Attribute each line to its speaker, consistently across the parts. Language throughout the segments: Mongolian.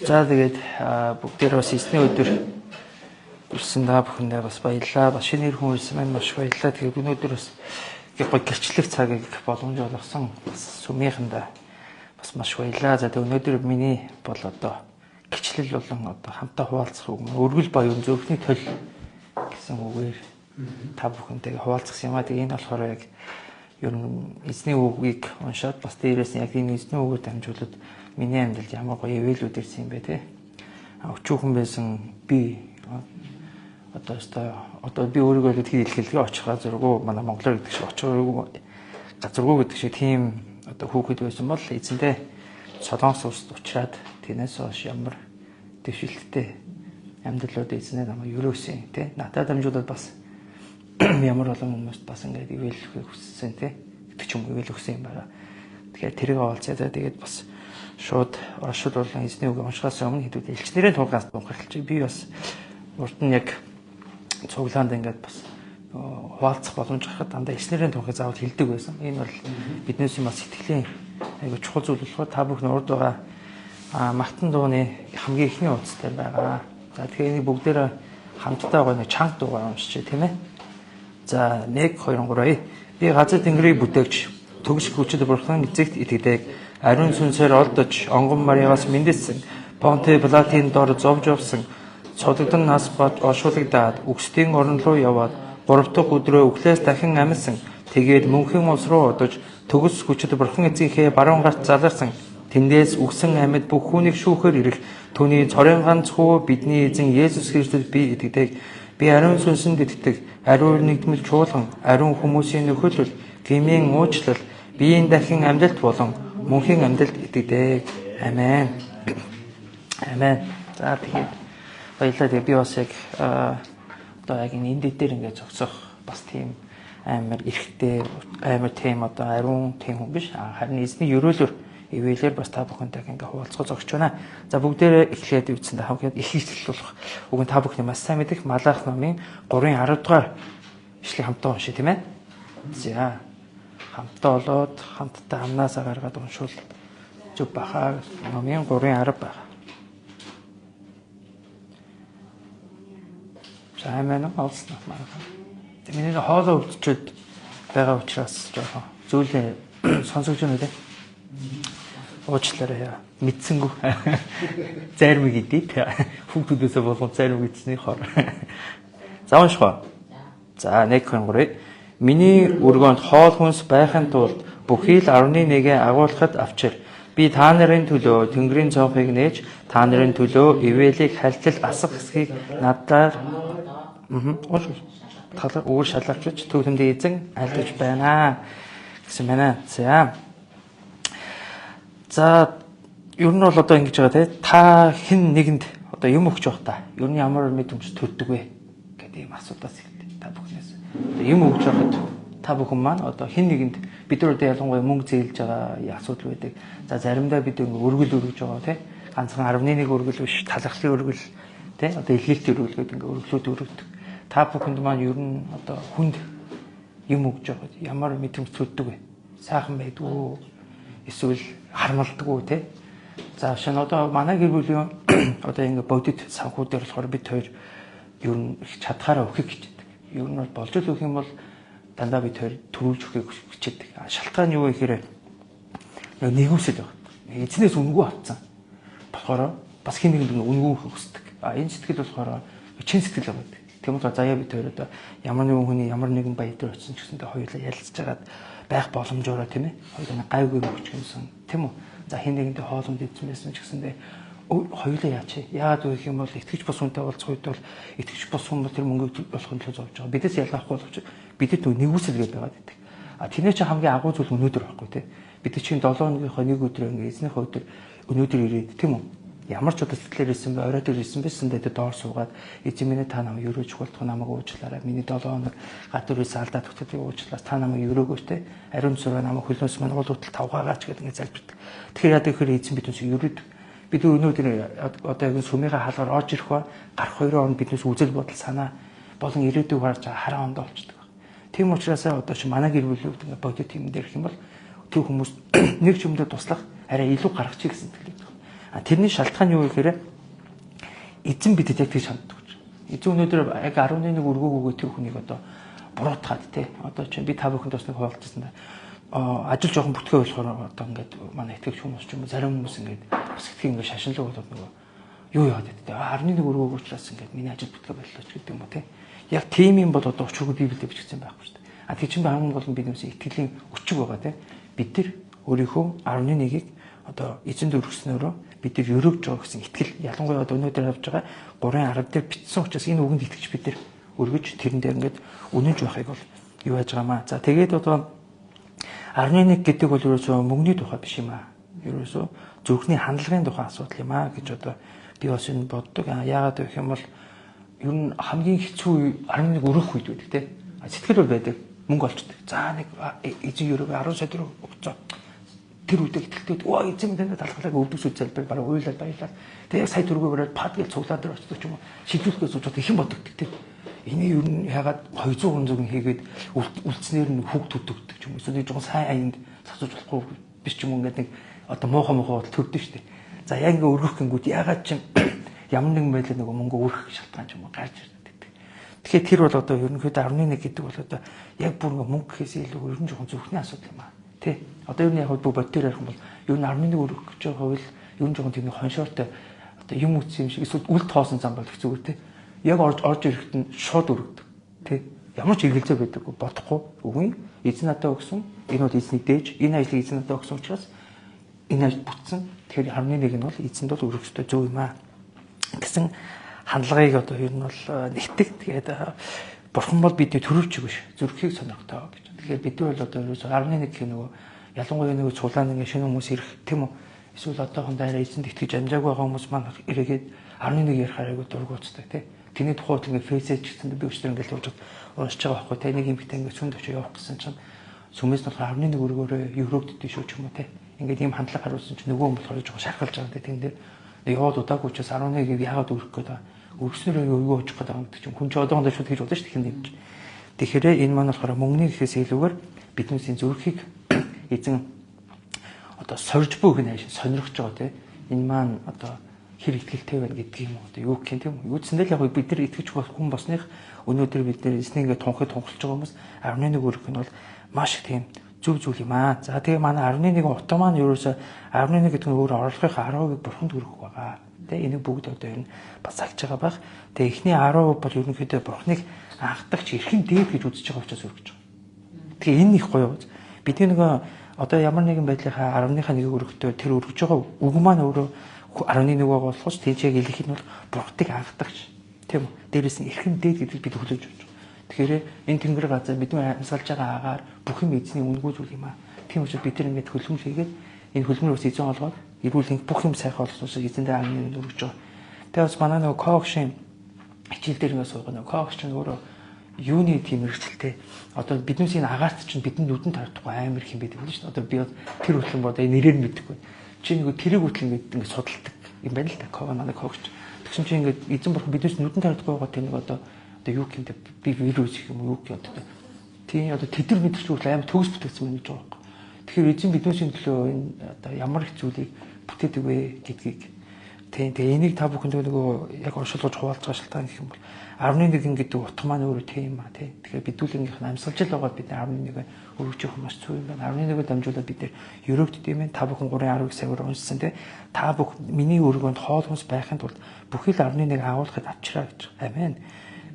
Speaker 1: За тэгээд бүгдээр бас эзний өдөр ирсэн та бүхэндээ бас баярлалаа. Бас шинээр хүн ирсэн маань маш баярлалаа. Тэгээд өнөөдөр бас гой гэрчлэх цагийг боломж олгосон бас сүмийнхэндээ бас маш баярлалаа. За тэгээд өнөөдөр миний бол одоо гэрчлэл болон одоо хамтаа хуваалцах үг өргөл баян зөвхний төл гэсэн үгээр та бүхэнтэйгээ хуваалцах юм аа. Тэгээд энэ болохоор яг ер нь эзний үгийг уншаад бас дээрээс нь яг энэ эзний үгээр дамжуулаад миний амьдралд ямар гоё ивэлүүд ирсэн юм бэ те. Өчүүхэн байсан би одоо би өөрийгөө гэдгийг хэлхэлгээ очих газаргүй манай монголоор гэдэг шиг очихгүй газаргүй гэдэг шиг тийм одоо хүүхэд байсан бол эзэндээ солонгос улсад уучраад тэнээс хойш ямар дэвшилттэй амьдралууд эзнээ намайг өрөөсөн те. Надад дамжуулаад бас ямар олон хүмүүст бас ингээд ивэлхийг хүссэн те. Гэдэг ч юм ивэл өгсөн юм байна. Тэгэхээр тэрийг олцоо. Тэгээд бас шууд оршил болон эзний үг уншихаас өмнө хэдүүд элчнэрийн тулгаас тунхаглаж би бас урд нь яг цуглаанд ингээд бас хуваалцах боломж гарахад дандаа элчнэрийн тунхыг заавал хэлдэг байсан. Энэ бол биднээс юм бас сэтгэлийн айгу чухал зүйл болохоор та бүхэн урд байгаа магтан дууны хамгийн ихний утастай байгаа. За тэгэхээр энийг бүгдээрээ хамтдаа гоё нэг чанга дуугаар уншиж тийм ээ. За 1 2 3 би газар тэнгэрийг бүтээгч төгс хүчит бурхан эцэгт итгэдэг ариун сүнсээр олдож онгон Мариагаас мэндэлсэн Понте Пилатын дор зовж явсан цодогдсон нас бод оршуулгадаад үгсдийн орон руу яваад 3 дахь өдрөө өглөөс дахин амьсан тэгээд мөнхийн улс руу одож төгс хүчит бурхан эцгийнхээ баруун гарт заларсан тэндээс үгсэн амьд бүх хүнийг шүүхээр ирэх түүний цорын ганц хүү бидний эзэн Есүс Христэд би итгэдэг. Би ариун сүнсэнд итгэдэг. Ариун нэгдмэл чуулган, ариун хүмүүсийн нөхөрлөл, гмийн уучлал, биеийн дахин амьдлт болон мөнхийн амьдлт итгэдэг. Амен. Амен. За тэгээд баярлалаа. Би бас яг одоо яг энэ дээр ингээд зогсох бас тийм амар эрэхтэй амар тийм одоо ариун тийм хүн биш. Харин эзний өрөөлөөр ивэлэр бас та бүхэнтэй ингээ хуваалцах зогсож байна. За бүгдээрээ эхлээд үздэн хамт их хэлцүүлэх. Уг нь та бүхний маш сайн мэдих Малах номын 3:10 дугаар ишлэг хамтаа уншия тийм ээ. За хамтаа болоод хамтдаа амнаасаа гаргаад уншвал зүг бахаа номын 3:10 байна. За амин олсноо маргаа. Миний хоолоо өвчөд байгаа учраас жоохон зүйлээ сонсогч байна үү? Уучлаарай мэдсэнгүү зарим гэдээ хүүхдүүдээсээ болгон зарим гэдсний хор. За уншгаа. За 1 2 3 миний өргөнд хоол хүнс байхын тулд бүхий л 11-гээ агуулхад авчир. Би та нарын төлөө тэнгэрийн цонхыг нээж та нарын төлөө ивэлийг хальтал асах хэсгийг надаар талаар өөр шалгавч төлөмдөө эзэн альдаж байна гэсэн байна. За ер нь бол одоо ингэж байгаа те та хэн нэгэнд одоо юм өгч явах та ер нь ямар мэдрэмж төрдөг вэ гэдэг ийм асуудаас эхэлдэг та бүхнээс. Юм өгч явахад та бүхэн маань одоо хэн нэгэнд бид нар одоо ялангуяа мөнгө зээлж байгаа асуудал байдаг. За заримдаа бид өргөл өргөж байгаа те ганцхан 11 өргөл биш талхлын өргөл те одоо илгээлтийн өргөл гэдэг ингээ өргөлүүд өргөдөг. Та бүхэнд маань ер нь одоо хүнд юм өгж явахад ямар мэдрэмж төрдөг вэ? Сайхан байдгүй эсвэл хармалдаггүй те. За шинэ одоо манай гэр бүлийн одоо ингэ бодит санхүү дээр болохоор бид хоёр ер нь их чадхаараа өгөхийг хичээдэг. Ер нь бол болж өгөх юм бол дандаа бид хоёр төрүүлж өгөхийг хичээдэг. Шалтгаан юу вэ гэхээр нэгүсэл байгаа. Эзнээс үнгүй авцсан. Болохоор бас хин нэгэнд үнгүй хүсдэг. Энэ сэтгэл болохоор чин сэтгэл байгаа. Тийм учраас заяа бид хоёр одоо ямар нэгэн хүний ямар нэгэн баяр дээр очсон ч гэсэндээ хоёулаа ярилцж хагаад байх боломжоор тийм ээ. Хоёулаа гайгүй мөч гэнсэн тийм үү. За хин нэгэндээ хоолнд идсэн байсан ч гэсэндээ хоёулаа яач яагаад вэ гэх юм бол итгэж бос хүнтэй уулзах үед бол итгэж бос хүн тэр мөнгө болохын төлөө зовж байгаа. Бидээс ялгаахгүй боловч бидэд нэгүсэл гээд байгаад байдаг. Тэрний чинь хамгийн агуу зүйл өнөөдөр байхгүй тийм. Бид чинь 7 хоногийнхоо нэг өдөр ингээ эзнийхээ өдөр өнөөдөр ирээд тийм үү. Ямар ч удаа сэтгэлээр ирсэн бай, оройд ирсэн байсан дээд доор суугаад эзэн минь та намайг өрөөж болтго намайг уучлаарай. Миний 7 хоног гадуур ирсэн алдаад хөтөлбөрийг уучлаас та намайг өрөөгөөч те. Ариун цураа намайг хөлнөөс мань гол хөтөл тавгаагаач гэдэг ингээ залбирдаг. Тэгэхээр яа гэхээр эзэн биднээс өрөөд бид өнөөдөр одоо яг сүмийнхаа хаалгаар орж ирэх ба гарах 2 он биднээс үзэл бодол санаа болон ирээдүйг харж хараа онд олчдаг. Тийм учраас одоо чи манай гэр бүлүүд ингээ бодит юм дээр их юм бол тэр хүмүүс нэг ч юмдээ туслах арай илүү гаргачих гэсэн сэтгэл байдаг. Тэрний шалтгаан юу гэхээр эзэн бидэд яг тийж ханддаг гэж. Эзэн өнөөдөр яг 11 өргөөг өгөө тэр хүнийг одоо буруутгаад те. Одоо чинь би та бүхэнд бас нэг хуваалцсан да. Ажил жоохон бүтгэе болохоор одоо ингээд манай итгэгч хүмүүс ч юм уу зарим хүмүүс ингээд бас итгэх ингээд шашинлаг болоод нөгөө юу яагаад гэдэг. 11 өргөөг учраас ингээд миний ажил бүтгэе боллоо ч гэдэг юм уу те. Яг тийм юм бол одоо өчигөө Библиэд бичигдсэн байхгүй шүү дээ. Тэр чинь хамгийн гол нь бид юмс итгэлийн өчиг байгаа те. Бид нар өөрийнхөө 11-ийг одоо эзэнд өргөснөөрөө бид нар өргөж байгаа гэсэн итгэл ялангуяа өнөөдөр авж байгаа 3:10 дээр бичсэн учраас энэ үгэнд итгэж бид нар өргөж тэрэн дээр ингээд үнэнж байхыг бол юу яаж байгаамаа. За тэгээд одоо 11 гэдэг бол ерөөсөө мөнгөний тухай биш юм аа. Ерөөсөө зүрхний хандлагын тухай асуудал юм аа гэж одоо би бас энэ боддог. Яагаад гэх юм бол ер нь хамгийн хэцүү 11 өргөх үед байдаг те. Сэтгэл бол байдаг. Мөнгө олчдаг. За нэг эзэн өрөөгөө 10 сая төгрөг өгцөө. Тэр үедээ итгэлтэй оо эзэн мэдээ талхалаг өвдөс үзэлбэр бараг уйлал баялал. Тэгээ яг сая төгрөгөөр пад гэж цуглаад дөр очдог ч юм уу. Шийдвэрлэхээ сууж их юм бодогддаг те. Энийг ер нь ягаад 200 300 хийгээд үлдснээр нь хүүг төдөгдөг ч юм уу. Эсвэл жоохон сайн аянд цацууж болохгүй биш ч юм уу ингээд нэг одоо муухай бол төрдөг шүү дээ. За яг ингээ өргөх гингүүд ягаад ч ямар нэгэн байдлаар нөгөө мөнгө өргөх шалтгаан ч юм уу гарч ирдэг. Тэгэхээр тэр бол одоо ерөнхийдөө 11 гэдэг бол одоо яг бүр ингээ мөнгө гэхээс илүү ер нь жоохон зүрхний асуудал юм аа. Тэ. Одоо ер нь яг бүр бодтоор ярих юм бол ер нь 11 өргөх гэж байгаа бол ер нь жоохон тийм хоншоортой одоо юм үтсэн юм шиг эсвэл үл тоосон зам бол их зүгээр тэ. Яг орж ирэхэд нь шууд өргөдөг. Тэ. Ямар ч эргэлзээ байдаггүй бодохгүй. Үгүй эзэн надад өгсөн. Энэ бол эзний дээж. Энэ ажлыг эзэн надад өгсөн учраас энэ ажил бүтсэн. Тэгэхээр 11 нь бол эзэнд бол өргөх ёстой зөв юм аа гэсэн хандлагыг одоо ер нь бол нэгтгэх. Тэгээд бурхан бол бидний төрөвч биш. Зүрхийг сонирхтой гэж. Тэгэхээр бид бол одоо ерөөсө 11 гэх нөгөө ялангуяа нөгөө цулаан ингээ шинэ хүмүүс ирэх тийм үү? Эсвэл одоохондоо эзэнд итгэж амжаагүй байгаа хүмүүс маань эргээд 11 ярихаар айгу дургуутдаг тийм. Тэний тухайд ингээ фэйсэж гэсэн би өчтөр ингээ л уурж байгаа байхгүй тийм. Нэг юм битээ ингээ сүнд очиж явах гэсэн чинь сүмээс нь 11 өргөөрөө Европт дэв шүү ч юм уу тийм. Ингээд ийм хандлага харуулсан чинь нөгөө хүн болохоор жоохон шархалж байгаа тийм. Тэн дээр яваад удаагүй учраас 11-ийг яагаад өргөх гээд байгаа. Өргөснөр өргөө очих гээд байгаа гэдэг чинь хүн ч одоохондоо шууд хийж болно шүү дээ тийм. Тэгэхээр энэ маань болохоор мөнгөний гэхээс илүүгээр бидний зүрхийг эзэн одоо сорж бүөх нь сонирхож байгаа тийм. Энэ маань одоо хэр ихтгэлтэй байна гэдэг юм уу одоо юу гэх юм тийм үү. Юудсэндээ л яг бид нар итгэж хүн босных өнөөдөр бид нар эзнийг ингээд тунхаглаж байгаа хүмүүс 11 өргөх нь бол маш их тийм зөв зүйл юм аа. За тэгээ манай 11-ийн утга маань ерөөсө 11 гэдэг нь өөр орлогынхаа 10%-ыг бурханд өргөх байгаа. Тэгээ энийг бүгд одоо ер нь бас агж байгаа байх. Тэгээ эхний 10% бол ерөнхийдөө бурхныг анхдагч эрхэм дээд гэж үзэж байгаа учраас өргөж байгаа. Тэгээ энэ их гоё. Бидний нөгөө одоо ямар нэгэн байдлынхаа 10-ийнхаа нэг өргөхдөө тэр өргөж байгаа үг маань өөрөө 11 байгаа болохоос тийж яг хэлэх нь бол бурхтыг анхдагч тийм үү. Дээрээс нь эрхэм дээд гэдгийг бид хүлээж авч. Тэгэхээр энэ тэнгэр газар бидний амьсгалж байгаа агаар бүх юм эзний үнгүй зүйл юм аа. Тийм учраас бид нар ингэж хөлөмж хийгээд энэ хөлмөр ус эзэн олгоод эрүүл энэ бүх юм сайхан болсноос эзэндээ амны өргөж байгаа. Тэгээ бас манай нөгөө коогшин хичээл дээр ингээд суугаа нөгөө коогшин өөрөө юуны тийм мэрэгчлээ. Одоо биднээс энэ агаарт чинь бидний нүдэнд харагдахгүй амар их юм байдаг юм шүү дээ. Одоо би тэр хөтлөн бодоо нэрээр мэдэхгүй. Чи нөгөө тэрэг хөтлөн ингээд судалдаг юм байна л да. Ког манай коогч. Тэгсэн чи ингээд эзэн бурхан биднээс нүдэнд харагдахгүй байгаа тийм нэг одоо юу юм бэ? Би вирус юм уу юу гэх юм. Тийм одоо тэдэр мэдэрч хүртэл амар төгс бүтээгдсэн юм гэж байгаа юм. Тэгэхээр эзэн биднээс төлөө энэ одоо ямар их зүйлийг бүтээдэг вэ гэдгийг тийм тэгээ энийг та бүхэнд нөгөө яг оршуулгаж хуваалцах шалтгаан гэх юм бол 11 гэдэг утга маань өөрөө тийм аа тийм. Тэгэхээр бидүүлгийнх нь амьсгалж л байгаа бид 11-ийг өргөж явах маш цөв юм байна. 11-ийг дамжуулаад бид нэр өрөөгдөд юм байна. Та бүхэн 3:10 саягаар уншсан тийм. Та бүх миний өргөнд хоол хүнс байхын тулд бүхий л 11-ийг агуулгад авчраа гэж. Амен.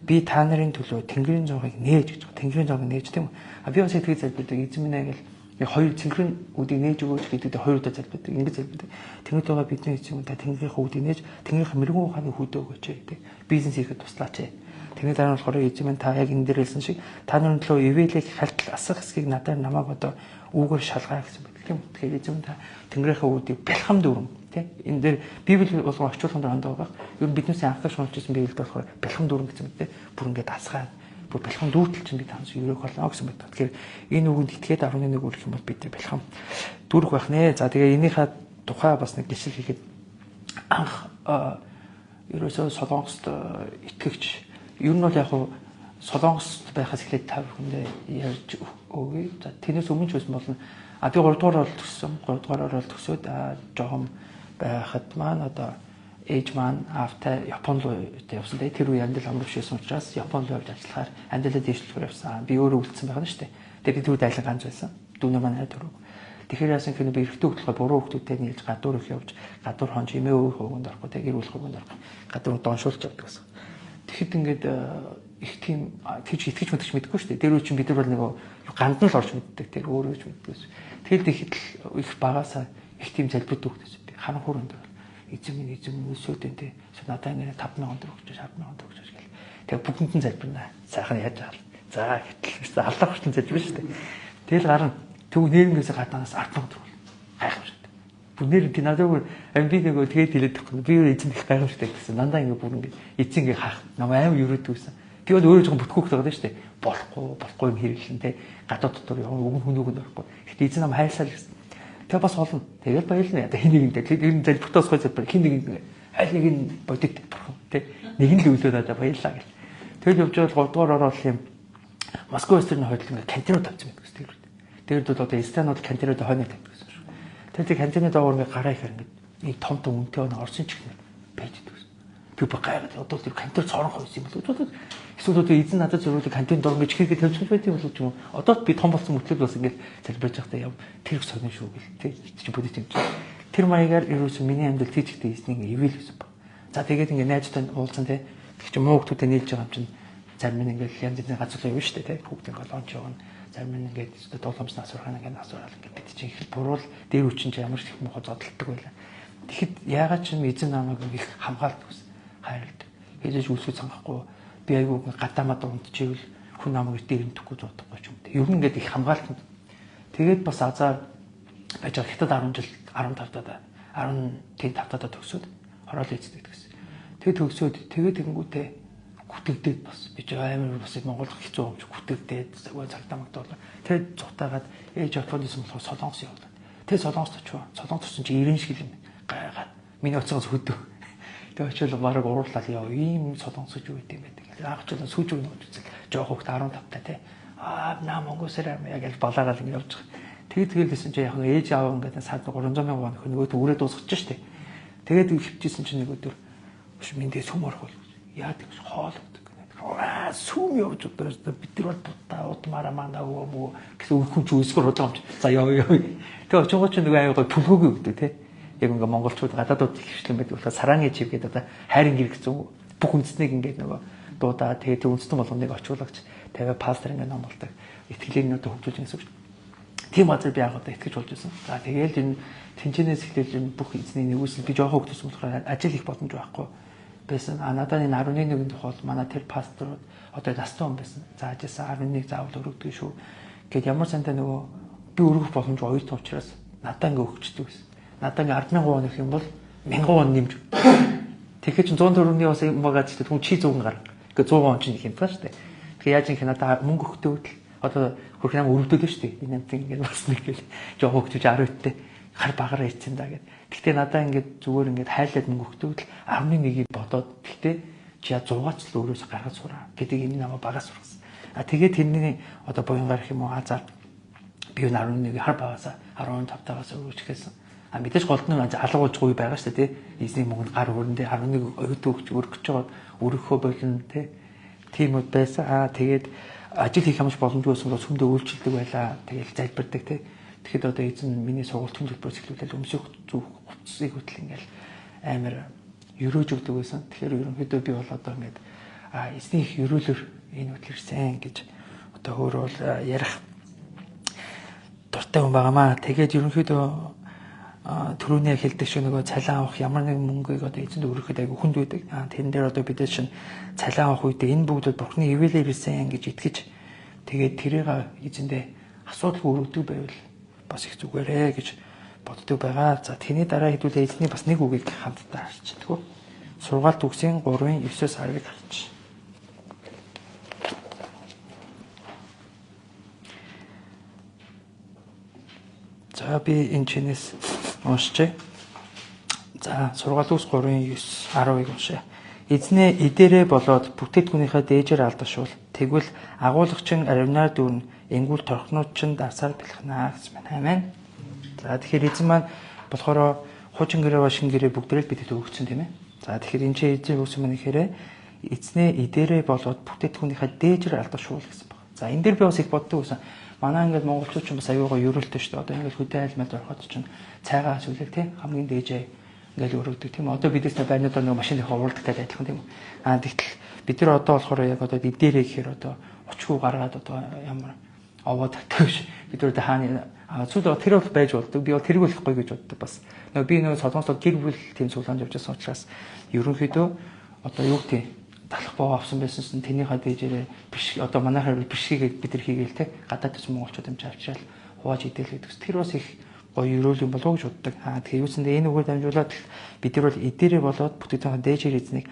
Speaker 1: Би та нарын төлөө Тэнгэрийн зоогийг нээж гэж. Тэнгэрийн зоог нээж тийм үү? Би бас итгэж залбирдаг. Эзэн минь аяг л хоёр цэнхрэн үдийг нээж өгөөч гэдэг хоёр удаа залбирдаг. Ингэж залбирдаг. Тэнгэрд байгаа бидний эзэн минь та Тэнгэрийн үдийг нээж Тэнгэрийн мэрэгэн ухааны хүүдээ өгөөч гэдэг. Бизнес хийхэд туслаач. Тэнгэр дараа нь болохоор эзэн минь та яг энэ дээр хэлсэн шиг та нарын төлөө ивэлийг хальтал асах хэсгийг надаар намайг одоо үүгээр шалгаа гэсэн байдаг тийм үү? Тэгэхээр эзэн минь та Тэнгэрийн үдийг бэлхам дүүрэн тийм энэ дээр Библи болгон орчуулсан дээр хандаа байгаа. Ер нь биднээс анхаарч уншижсэн Библиэд болохоор бэлхам дүүрэн гэсэн мэт бүр ингээд асгаад бүр бэлхам дүүртэл чинь бид ханаас өрөөх болно гэсэн мэт. Тэгэхээр энэ үгэнд итгээд 11 өрөх юм бол бид бэлхам дүүрэх байх нэ. За тэгээ энийхээ тухай бас нэг гişл хийхэд анх ерөөсөө Солонгост итгэгч ер нь бол яг Солонгост байхаас эхлээд та бүхэндээ ярьж өгье. За тэрнээс өмнө ч байсан болно. Би 3 дугаар орол төгссөн. 3 дугаар орол төгсөөд жоохон байхад маань одоо ээж маань аавтай Японд руу явсан. Тэр үе амьдрал амар бишсэн учраас Японд руу явж ажиллахаар амьдралаа дэвшлэхээр явсан. Би өөрөө үлдсэн байгаа нь шүү дээ. Тэгээд би тэр айлын ганц байсан. Дүүнээ маань найд төрөв. Тэгэхээр яасан гэхээр би эрэгтэй хөдөлгөөр буруу хүмүүстэй нийлж гадуур их явж гадуур хонж эмээ өөр хөвгөнд орохгүй тэг гэр бүл хөвгөнд орохгүй гадуур доншуулж явдаг гэсэн. Тэгэхэд ингээд их тийм тийч итгэж мэдчих мэдгүй шүү дээ. Тэр үе чинь бид нар бол нэг ганд нь л орж мэддэг тэр өөрөө ч мэддэгс. Тэгэл тэгэхэд л их багасаа их тийм залбирд өгдөөс би харан хүрээнд эзэм өсөөд энэ надаа ингээд 5,000 төгрөг өгч 10,000 төгрөг өгч гэл. Тэгээ бүгдэнд нь залбирна. Сайхан яаж аа. За гэтэл аллах хүртэл залбирна шүү дээ. Тэгэл гарна. Түг нэрнээс гадаанаас 10,000 төгрөг гайхамшигтай. Бүр нэр тий надад бүр би нөгөө тэгээд хэлээд байхгүй. Би өөрөө эзэн их гайхамшигтай гэсэн. Дандаа ингээд бүр ингээд эзэн ингээд хаах. Намайг амар өрөөд үзсэн. Би бол өөрөө жоохон бүтгүүх байгаа шүү дээ. Болохгүй юм хэрэглэн те гадаа дотор яваа өгнөгөнд орохгүй. Гэхдээ эзэн нам хайрсаа л гэсэн. Тэгээ бас олон. Тэгэл баярлна. Одоо хин нэгэнтэй тэр нь залбиртоос хойш хин нэг аль нэг нь бодит бурхан те нэг нь л өглөөд одоо баярлаа гэл. Тэгэл явж байгаа 3 дугаар ороод юм Москва өстерний хойд ингээд кантинууд тавьсан байдаг гэсэн. Тэгээд одоо станууд кантинууд хойно тавьдаг гэсэн шүү. Тэгээд кантины доогоор ингээд гараа ихээр ингээд нэг том үнэтэй өнө орсон ч гэх юм байж идэг. Би баг гайхаад одоо тэр кантин цорон хойс юм бол эсвэл одоо эзэн надад зөвхөн кантин дор ингээд чихээ тавьчих байт юм болов ч юм уу. Одоо би том болсон мөтлөд бас ингээд залбирж байхдаа яв тэр их сонин шүү гэл тий бодит юм чи. Тэр маягаар ерөөсөн миний амьдрал тийчтэй эзнийг ивэл гэсэн ба. За тэгээд ингээд найзтай уулзсан тий. Тэг чи муу хүмүүстэй нийлж байгаа юм чинь зарим нь ингээд янз бүрийн газар явна шүү дээ тий. Хүүхдийн колонч явна. Зарим нь ингээд дууламжны асуурхаа ингээд асуурал ингээд бид чинь их буруул дээр үчин чи ямар ч их муухай зодтолдог байлаа. Тэгэхэд яагаад ч юм эзэн намайг их хамгаалдаг ус хайрлаад хэлж үсгэж цангахгүй би айгүй гадаамад унтчихвэл хүн намайг дээр нөхгүй зодохгүй ч юм. Ер нь ингээд их хамгаалтанд. Тэгээд бас азар байж байгаа хятад 10 жил 15 даа 15 даа төгсөөд хороол эздэг гэсэн. Тэгээд төгсөөд тэгээд тэгэнгүүтээ гүтэгдээд бас би ч амар бас Монгол хэцүү юм чи гүтэгдээд цагтаа магтуулаа. Тэгээд цухтаагаад ээж Японд исэн болохоор Солонгос явлаа. Тэгээд Солонгост очив. Солонгост очсон чи 90 шил юм гайгаад. Миний оцоос хөдөө. Тэгээд очил бараг уурлал яа ийм Солонгос гэж юу гэдэг юм бэ гэдэг. Аач ч сүүж өгнө гэж үзэл. Жоо хогт 15 та тий. Наа Монголсээр яг л балаараа ингэ явж байгаа. Тэгээд тэгэлсэн чи яг ээж аав ингээд саад 300 мянган вон нөгөөд үрээ дуусгач штэ. Тэгээд хөвчижсэн чинь нэг өдөр минь сүм орох бол яадаг хоол өгдөг. Сүм явж өдрөөс бид нар бол будаа удмаараа мандаа өвөө гэсэн үхэн ч үсгэр удаа юм. За яв. Тэгээд очингоо ч нөгөө аяга төлгөөгүй өгдөг тий. Яг ингээ монголчууд гадаадууд хвшлэн байдаг болохоор сарааны чив гэдэг одоо хайрын гэр гэсэн бүх үндэснийг ингээд нөгөө дуудаа тэгээд үндэстэн болгоныг очиулагч тавиа пастор ингээ ном болдог. Итгэлийг нь одоо хөгжүүлж гэсэн үг шүү. Тийм газар би яг одоо итгэж болж байсан. За тэгээл энэ тэнцэнээс эхлээл энэ бүх эзний нэгүсэл би жоохон хөгжсөн болохоор ажил их боломж байхгүй байсан. Надад энэ 11-нд тухай манай тэр пасторууд одоо настай хүн байсан. За ажилсан 11 заавал өргөдөг шүү. Гэт ямар сантай нөгөө би өргөх боломж оюутан учраас надад ингээ өгчдөг байсан. Надад ингээ 10,000 вон гэх юм бол 1,000 вон нэмж. Тэгэхээр чин 100 төгрөгийн бас юм байгаа ч тэгвэл чи 100 гарга. Ингээ 100 вон чинь их юм байна шүү дээ. Тэгэхээр яаж юм надад мөнгө өгтөө үтэл одоо хөрх нам өргөдөг шүү дээ. Энэ юм ингээ бас нэг л жоо хөгжиж 10 үттэй хар багаараа ийцэн да гэд. Гэхдээ надаа ингээд зүгээр ингээд хайлаад мөнгө өгтөөд 11-ийг бодоод гэхдээ чи 100-аач л өөрөөс гаргаж сураа гэдэг юм намайг багаас сургасан. Тэгээд тэрний одоо буян гарах юм уу азар би 11-ийг хар багаасаа 15-таагаас өргөж хэлсэн. Мэдээж голд нь алга уулзгүй байгаа шүү дээ тий. Эзний мөнгөнд гар хөрөндөө 11 оюутан өгч өргөж жоод өргөхөө болно тий. Тийм үд байсан. Тэгээд ажил хийх юмш боломжгүй байсан бол сүмдээ үйлчлдэг байлаа. Тэгээд залбирдаг тий. Тэгэхэд одоо эзэн миний сургалтын төлбөрөөс эхлүүлээд өмсөх зүг хувцсыг хөтл ингээл амар өрөөж өгдөг байсан. Тэгэхээр ерөнхийдөө би бол одоо ингээд эзний их өрөөлөөр энэ хөтлөрсөн гэж одоо өөрөө бол ярих дуртай хүн байгаамаа. Тэгээд ерөнхийдөө түрүүний хэлдэг шиг нөгөө цалин авах ямар нэгэн мөнгөийг одоо эзэнд өргөхөд айгүй хүнд байдаг. Тэрэн дээр одоо бид чинь цалин авах үедээ энэ бүгд бол Бурхны ивэлээр ирсэн гэж итгэж тэгээд тэрийг эзэндээ асуудал өргөдөг байвал бас их зүгээрээ гэж боддог байгаа. За тэрний дараа хэдүүлээ эзний бас нэг үгийг хамтдаа харчихдаг. Сургаалт үгсийн 3:9-10-ыг харж. За би энэ чинээс уншчээ. За сургаалт үгс 3:9-10-ыг уншъя. Эзнээ идээрээ болоод бүтээтгүнийхээ дээжээр алдашвал тэгвэл агуулгачин аривнаар дүүрнэ. Энгүүл торхнууд ч дарсаар бэлхнаа гэсэн байна. Амен. За тэгэхээр эзэн маань болохоор хуучин гэрээ ба шин гэрээ бүгдээрээ бидэд өгсөн тийм ээ. За тэгэхээр энэ чинь эзэн өгсөн мань гэхээр эзнээ идээрээ болоод бүтээтгүүнийхээ дээжээр алдашуул гэсэн баг. За энэ дээр би бас их боддог байсан. Манай ингээд монголчууд ч бас аюугаа ерөөлтэй шүү дээ. Одоо ингээд хөдөө айлмал ороход чинь цайгаа сүлэг тий хамгийн дээжээ ингээд өргөдөг тийм. Одоо бидээс байрнуудаар нэг машин их уурдагтай адилхан тийм. Тэгтэл бид нар одоо болохоор яг одоо идээрээ гэхээр одоо учгүй гаргаад одоо ямар овоо татвш бид нар хааны зүйл тэр бол байж болдог. Би бол тэрийг болохгүй гэж боддог бас. Би нөгөө солонгосод гэр бүл тийм цуглаанд явж байсан учраас ерөнхийдөө одоо юу гэдэг талах боо авсан байсан чинь тэнийхээ дээжээрээ биш одоо манайхаар бишгийг бид нар хийгээл те гадаадд монголчууд юм авчраал хувааж идэл гэдэг. Тэр бас их гоё өрөөл юм болов уу гэж боддог. Тэгээ юусэндээ энэ үгээр дамжуулаад бид нар бол идээрээ болоод бүтээгдэхүүн дээжээр эзнийг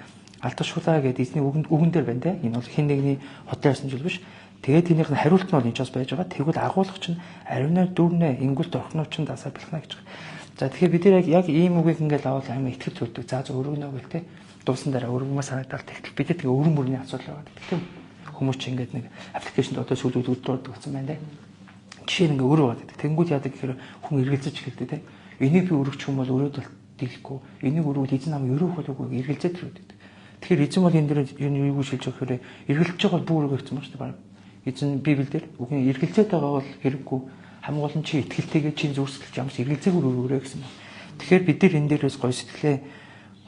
Speaker 1: алдашуулаа гэдэг эзний үгэн дээр байна те. Энэ бол хин нэгний хотын ясан жил биш. Тэгээд тэнийх нь хариулт нь бол энэ ч бас байж байгаа. Тэгвэл агуулгач нь ариунаар дүүрнэ ингүүлт орхноо ч дасаа бэлхнэ гэж. За тэгэхээр бид нар яг ийм үгийг ингээл аваад амар итгэл төрдөг. За өргөнөө гэл те. Дуусан дараа өргөмөө санагдал тэгтэл бид тэгээ өргөн мөрний асуудал байгаа гэдэг тийм хүмүүс ч ингээд нэг аппликейшнд одоо сүүлүүд өдрөд гэсэн байна те. Жишээ нь ингээ өөрөө байгаа. Тэнгүүд яадаг гэхээр хүн эргэлзэж эхэлдэг те. Энийг би өргөчих юм бол өрөөд дийлэхгүй. Энийг өргөвөл эзэн намайг өрөөх болоогүй эргэлзээд төрөдөг. Тэгэхээр эзэн бол энэ дээр юу гэж хэлж байгаа гэхээр эргэлж байгаа бол бүр өргөгдсөн байна шүү дээ. Эзэн Библиэлд үгийн эргэлзээд байгаа бол хэрэггүй хамгийн гол нь чи итгэлтэйгээ чи зүрсгэлж ямарч эргэлзээгээр өргөрөө гэсэн байна. Тэгэхээр бид нар энэ дээрээс гоё сэтгэлээ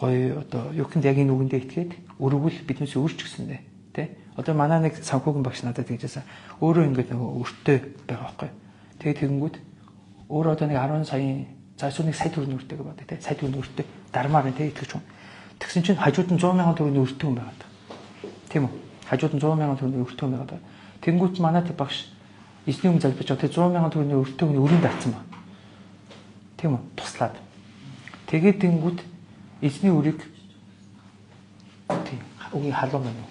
Speaker 1: гоё одоо юу гэнд яг энэ үгэндээ итгээд өргөвөл биднээс өөрч гисэндээ тий. Одоо манай нэг санхүүгийн багш надад тэгжсэн. Өөрөө ингээд нөгөө өртөө байгаа байхгүй. Тэгээд тэгэнгүүт өөрөө одоо нэг 10 саяын заашгүй нэг сая төгрөгийн өртөө гэдэг тий. Сая төгрөгийн өртөө дармаар тий итгэж хүн. Тэгсэн чинь хажууд нь 100 мянган төгрөгийн өртөө юм байгаа. Тийм үү? Хажууд нь 100 мянган төгрөгийн өртөө юм байгаа. Тэнгүүт манай тэр багш эзний өмнө залбирч одоо 100 мянган төгрөгийн өртөөг нь өрөнд авсан ба. Тийм үү? Туслаад. Тэгээд тэнгүүт эзний үрийг тийм үгийн халуун байна уу?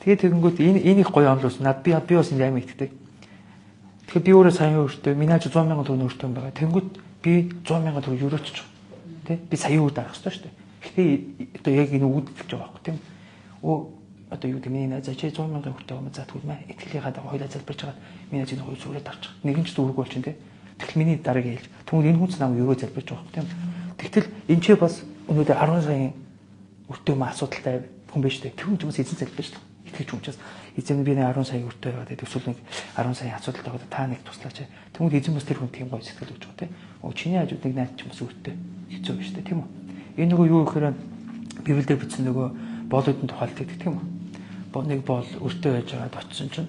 Speaker 1: Тэгээд тэгэнгүүт энэ их гоё амлуулсан. Над би бас энэ амар итгэдэг. Тэгэхээр би өөрөө саяын өртөө минийч 100 мянган төгрөгийн өртөө байгаа. Тэнгүүт би 100 мянган төгрөг өрөөч. Тэ? Би саяын өөр дарах хэрэгтэй шүү дээ. Гэхдээ одоо яг энэ үүдэлж байгаа байхгүй тийм. Одоо юу гэдэг миний найз чи 100 мянган хүртэл байгаа. За тэгвэл мэ итгэлийнхаа дагуу хоёлаа залбирч байгаа. Миний чинь хоёр сүрээд авчих. Нэгэн ч дүүрэг бол чинь тэ. Тэгтэл миний дараагийн хэлж. Тэгвэл энэ хүнс намайг өрөө залбирч байгаа байхгүй тийм. Тэгтэл энэ ч бас өнөөдөр 10 саяын өртөө маа асуудалтай хүн байж тээ. Тэр хүн ч бас эзэн залбирч л. Итгэж хүнчээс эзэн би нэг 10 сая өртөө яваад эсвэл нэг 10 сая асуудалтай байгаа та нэг туслаач. Тэгвэл эзэн бас тэр хүн тийм гоё сэтгэл өгч байгаа тийм. Чиний хажууд нэг найз ч бас өртөө хэцүү биш үү тийм үү. Энэ нөгөө юу гэхээр Библиэлд бичсэн нөгөө боолуудын тухайлт гэдэг тийм үү. Нэг боол өртөө байж байгаад очисон чинь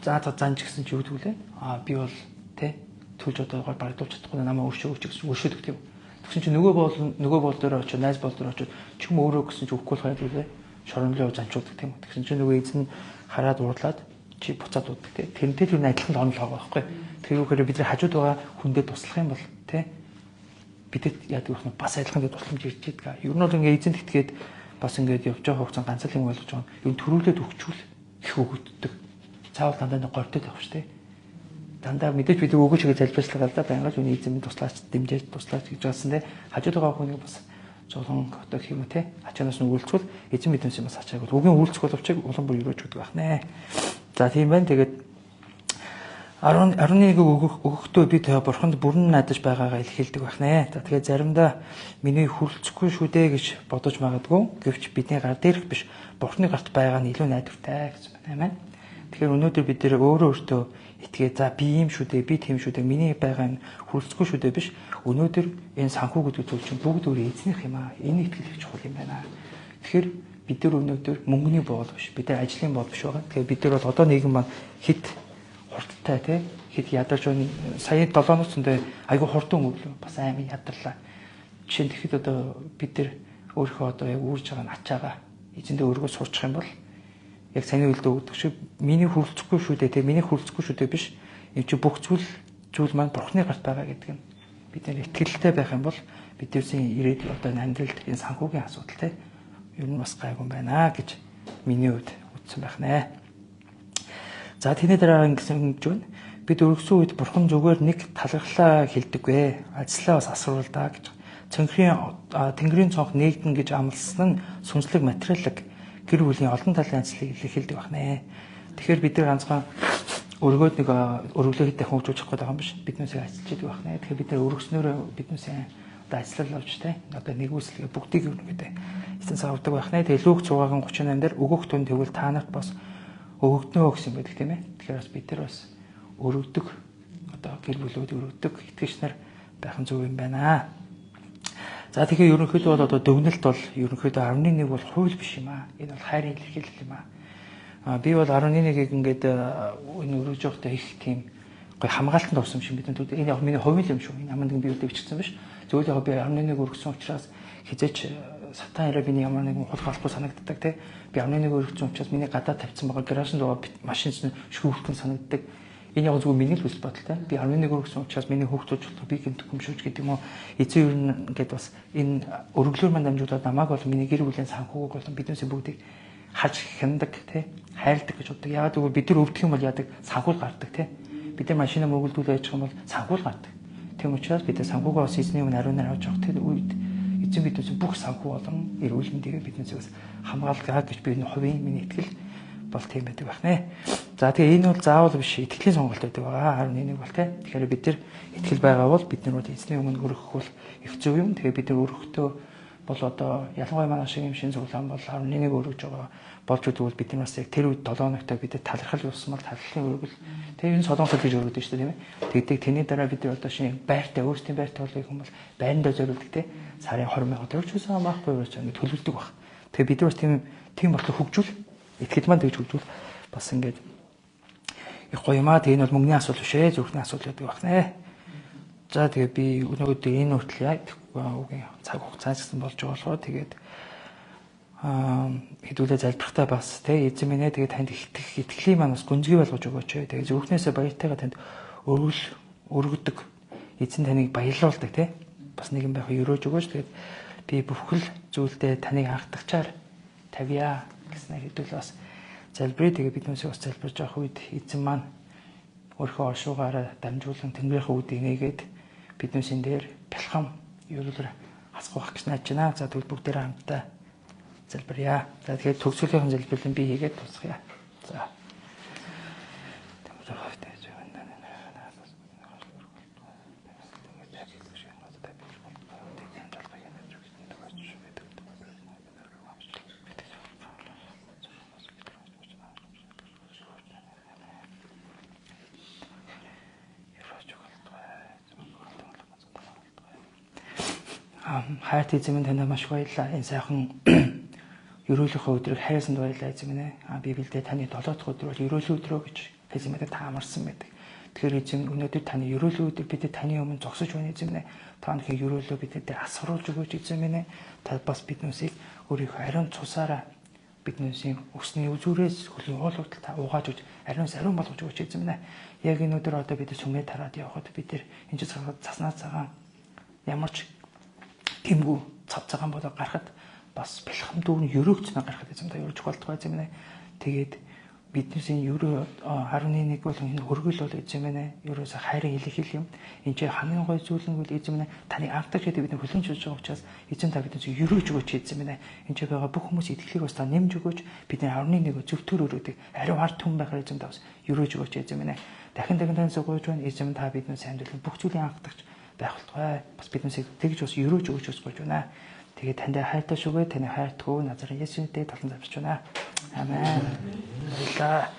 Speaker 1: занж гисэн чи юу гэвэл би бол тий төлж одоогоор багдуулж чадахгүй намайг өршөөгч гэсэн өршөөдөг тийм. Тэгсэн чи нөгөө боол дээр очиж найз боол дээр очиж ч юм өөрөө гэсэн чи өгөхгүй хайд үлээ шоромлоо занчуулдаг тийм. Тэгсэн чи нөгөө эзэн хараад уурлаад чи буцаад уддаг тий. Тэрнтэй тэр адилхан онол байгаа байхгүй. Тэр юу гэхээр бид нар хажууд байгаа хүндээ туслах юм бол тий бидэд яадаг вэ бас адилхан тусламж ирж идэг. Ер нь бол ингээ эзэнт итгээд бас ингээд явж байгаа хугацаанд ганц л юм ойлгож байгаа. Юу төрүүлээд өгчүүл их өгөгддөг. Цаавал дандаа нэг гортод явах штэ. Дандаа мэдээж бид өгөөч гэж залбирчлагаа л да байнгаж үний эзэн туслаач дэмжээж туслаач гэж байсан те. Хажууд байгаа хүнийг бас золон одоо гэх юм уу те. Ачаанаас нь үйлчлвэл эзэн биднээс юм бас ачааг. Үгийн үйлчлэх боловч улам бүр өрөөж өгдөг байх нэ. За тийм байна. Тэгээд 11 өгөхдөө би тэгээ бурханд бүрэн найдаж байгаагаа илэрхийлдэг байх нэ. За тэгээ заримдаа миний хүрлцэхгүй шүү дээ гэж бодож магадгүй. Гэвч бидний гар дээрх биш бурхны гарт байгаа нь илүү найдвартай гэсэн байна. Амен. Тэгэхээр өнөөдөр бид нэр өөрөө өөртөө итгээ за би ийм шүү дээ, би тийм шүү дээ. Миний байгаа нь хүрлцэхгүй шүү дээ биш. Өнөөдөр энэ санхүү гэдэг зүйл чинь бүгд өөрөө эзнийх юм аа. Энэ итгэл их чухал юм байна. Тэгэхээр бид нар өнөөдөр мөнгөний боол биш. Бид нар ажлын боол биш байгаа. Тэгэхээр бид нар бол одоо нийгэм маань хит хурдтай тий хэд ядарч байна. Сая 7 өдрөндөө айгүй хурдан өглөө бас аймаг ядарлаа. Жишээ нь тэгэхэд одоо бид нар өөрийнхөө одоо яг үүрж байгаа ачаагаа эзэндээ өргөө суучих юм бол яг саяны үйлдэл өгдөг шиг миний хүрлцэхгүй шүү дээ тий миний хүрлцэхгүй шүү дээ биш. Энэ чи бүх зүйл маань бурхны гарт байгаа гэдэг нь бид нар итгэлтэй байх юм бол биднээсийн ирээдүйн одоо амьдралд энэ санхүүгийн асуудал тий ер нь бас гайгүй байна гэж миний хувьд үзсэн байх нэ. За тэний дараа ингэсэн гэж байна. Бид өргөсөн үед бурхан зүгээр нэг талархлаа хэлдэггүй. Ажлаа бас асруулдаа гэж. Тэнгэрийн цонх нээгдэн гэж амласан нь сүнслэг материалог гэр бүлийн олон талын ажлыг илэрхийлдэг байна. Тэгэхээр бид нар ганцхан өргөөд нэг өргөлөө дахин хөгжүүлэх гээд байгаа юм биш. Биднээсээ ажиллаж байдаг байх нэ. Тэгэхээр бид нар өргөснөөр биднээсээ одоо ажиллал авч тэ. Одоо нэгүслэгээ бүгдийг өргөдөө эцэн савдаг байх нэ. Тэгээ лүг 638 дээр өгөх түн тэгвэл та нарт бас өгөгднөө гэсэн байдаг тийм ээ. Тэгэхээр бас бид нар бас өргөдөг одоо гэр бүлүүд өргөдөг итгэгч нар байх нь зөв юм байна. За тэгэхээр ерөнхийдөө бол одоо дүгнэлт бол ерөнхийдөө 11 бол хууль биш юм аа. Энэ бол хайрын илэрхийлэл юм аа. Би бол 11-ийг ингээд энэ өргөж явахдаа их тийм гой хамгаалтанд орсон юм шиг бид нар энэ яг миний хувийн юм шүү. Энэ ямар нэгэн биеүдээ бичсэн биш. Зөвхөн яг би 11-ийг өргөсөн учраас хизээч сатан яриа миний ямар нэгэн хул халахгүй санагддаг те. Би 11-ийг өргөсөн учраас миний гадаа тавьсан байгаа гаражны доо машин шүүхтэн санагддаг. Энэ яг зөвхөн миний л хүсэл бодолтой. Би 11 өргөсөн учраас миний хүүхдүүд болох би гэмт хүмшүүж гэдэг юм уу. Эцэг ер нь ингээд бас энэ өргөлөөр мань дамжуулаад намайг бол миний гэр бүлийн санхүүг болон биднээсээ бүгдийг хаж хяндаг тий хайрладаг гэж боддог. Яагаад гэвэл бид нар өвдөх юм бол яадаг санхүүл гардаг тий. Бид нар машина мөгөлдүүлж яачих юм бол санхүүл гардаг. Тийм учраас бид нар санхүүгээ бас эзний өмнө ариунаар авч явах тий үед эзэн биднээс бүх санхүү болон эрүүл мэндийг биднээс бас хамгаалгаа гэж би энэ хувийн миний итгэл бол тийм байдаг байх нэ. За тэгээ энэ бол заавал биш итгэлийн сонголт байдаг байгаа. 11 бол тий. Тэгэхээр бид нар итгэл байгаа бол бид нар эзний өмнө өргөх бол их зөв юм. Тэгээ бид нар өргөхдөө бол одоо ялангуяа манай шиг юм шин цуглаан бол 11 өргөж байгаа болж өгвөл бид нар бас яг тэр үед 7 хоногтой бид талархал юусмал талархлын өргөл тэгээ энэ солонгос гэж өргөдөг шүү дээ тийм ээ. Тэгдэг тэний дараа бид нар одоо шинэ байртай өөрсдийн байртай болох юм бол байрандаа зориулдаг тий. Сарын 20,000 төгрөгчөөсөн байхгүй юу гэж ингэ төлөвлөдөг баг. Тэгээ бид нар бас тийм бодлого хөгжүүл итгэл маань тэгж хөгжүүл бас ингээд их гоё юмаа. Тэгээ энэ бол мөнгөний асуудал биш ээ. Зүрхний асуудал гэдэг баг нэ. За тэгээ би өнөөдөр энэ хүртэл яа үгийн цаг хугацаа гэсэн болж байгаа болохоор тэгээд хэдүүлээ залбирахтаа бас тий эзэн минь ээ тэгээ танд итгэлийн маань бас гүнзгий болгож өгөөч. Тэгээ зүрхнээсээ баяртайгаа танд өргөдөг эзэн таныг баярлуулдаг тий бас нэгэн байх өрөөж өгөөч. Тэгээд би бүхэл зүйлдээ таныг анхдагчаар тавья гэснээр хэдүүлээ бас залбирая. Тэгээ биднээс бас залбирж явах үед эзэн маань өөрийнхөө оршуугаараа дамжуулан Тэнгэрийн үүдийг нээгээд биднээсийн дээр бэлхам ерөөлөр хасгах гэж найж байна. За тэгвэл бүгдээрээ хамтдаа залбирая. За тэгээд төгсгөлийн залбирлын би хийгээд тусгая. За. Хайрт эзэн минь танаа маш баярлалаа. Энэ сайхан ерөөлийнхөө өдрийг хайрсанд баярлалаа эзэн минь. Библиэд таны 7 дахь өдөр бол ерөөлийн өдрөө гэж эзэн минь та амарсан байдаг. Тэгэхээр эзэн өнөөдөр таны ерөөлийн өдөр бид таны өмнө зогсож байна эзэн минь. Та өнөхөө ерөөлөө бидэд асгаруулж өгөөч эзэн минь. Та бас биднээсийг өөрийнхөө ариун цусаараа биднээсийн өсний үзүүрээс хөлийн уулуудад та угааж өгч ариун болгож өгөөч эзэн минь. Яг энэ өдөр одоо бид сүмээ тараад явхад бид энэ заснаа цагаан ямар ч гэмгүй цав цагаан болоо гарахад бас бэлхам дүүрэн ерөөгцнө гарахад эзэм та ерөөж болтгой эзэм нэ. Тэгээд биднээсийн ерөө 11 бол энэ өргөл бол эзэм нэ. Ерөөсө хайрын илэрхийлэл юм. Энд чинь хамгийн гой зүйл нь бол эзэм нэ. Таны анхдагч гэдэг бид нар хүлэнж үзэж байгаа учраас эзэм та биднээс ерөөж өгөөч эзэм нэ. Энд чинь байгаа бүх хүмүүс итгэлийг бас та нэмж өгөөч. Бидний 11 зөвтөр өрөөдөг ариун ард түмэн байхаар эзэм та бас ерөөж өгөөч эзэм нэ. Дахин танаас гуйж байна эзэм та биднээс амьдрал бүх зүйлийн анхдагч байх болтугай. Бас биднээс тэгж бас ерөөж өгч гэж байна. Тэгээд танд хайртай шүгэ таны хайртгүй Назарын Есүстэй талан завсч байна. Амен. Баярлалаа.